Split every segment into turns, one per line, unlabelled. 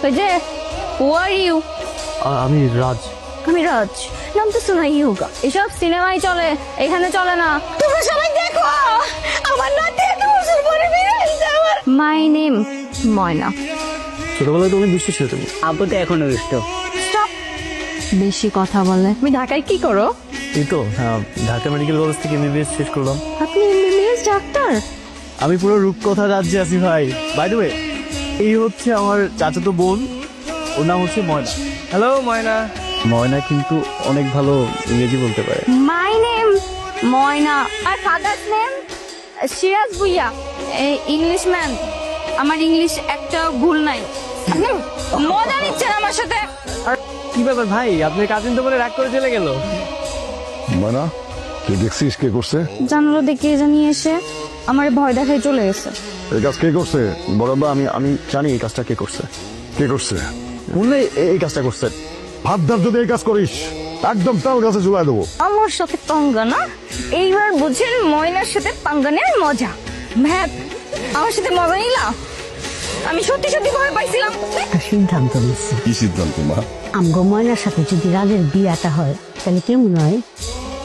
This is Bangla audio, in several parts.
ওই যে হু আর ইউ?
আমি রাজ।
আমি রাজ। নাম তো শোনা ইউগা। এসব সিনেমায় চলে, এখানে চলে না। তোমরা সবাই দেখো, আমার নাতি এত বছর পরে বেরিয়ে এসেছে। আমার মাই নেম ময়না।
ছোটবেলায় তুমি দুষ্ট ছিল তুমি।
আব্বু তো এখনো দুষ্ট।
স্টপ, বেশি কথা বলে। তুমি ঢাকায় কি করো?
এই তো ঢাকা মেডিকেল কলেজ থেকে এমবিবিএস শেষ করলাম।
আপনি এমবিবিএস ডাক্তার?
আমি পুরো রূপকথা রাজ্যে আছি ভাই। বাই দ্য ওয়ে, এই হচ্ছে আমার চাচাতো বোন, ওর নাম হচ্ছে ময়না। হ্যালো ময়না। ময়না কিন্তু অনেক ভালো ইংরেজি বলতে পারে।
My name Moyna. আর father's name Siraj Bhuiyan. English man. আমার ইংলিশ একটা ভুল নাই। আপনি মজা নিচ্ছেন আমার সাথে?
আর কি ব্যাপার ভাই, আপনার কাজিন তো বলে রাগ করে চলে গেল।
মানা, তুই দেখছিস কে করছে?
জানালো দেখে জানিয়ে এসে আমার ভয় দেখায় চলে গেছে।
এই কাজ কে করছে? বরাবর আমি জানি এই কাজটা কে করছে। কে করছে?
বললে এই কাজটা করছে।
ভাবদার যদি এই কাজ করিস একদম তাল গাছে ঝুলাই দেবো।
আমার সাথে পাঙ্গা না? এইবার বুঝেন ময়নার সাথে পাঙ্গা নেওয়ার মজা। ভ্যাপ, আমার সাথে মজা নিলা? আমি সত্যি সত্যি ভয় পাইছিলাম।
একটা সিদ্ধান্ত নিচ্ছি,
কি সিদ্ধান্ত মা?
আমগো ময়নার সাথে যদি রাজের বিয়াটা হয় তাহলে কেমন হয়?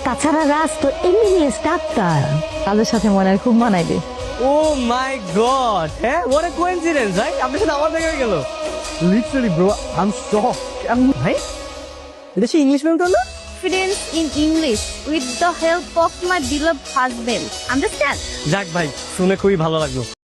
তাছাড়া রাজ তো এমবিবিএস ডাক্তার,
তাদের সাথে ময়নার খুব মানাইবে।
ও মাই গড, হ্যাঁ হোয়াট আ কোইন্সিডেন্স ভাই, আপনার সাথে আমার দেখা হয়ে গেল। Literally bro, I am shock. ভাই এটা সে ইংলিশ ম্যাম তো না?
Confidence in English with the help of my beloved husband. Understand?
যাক ভাই, শুনে খুবই ভালো লাগলো।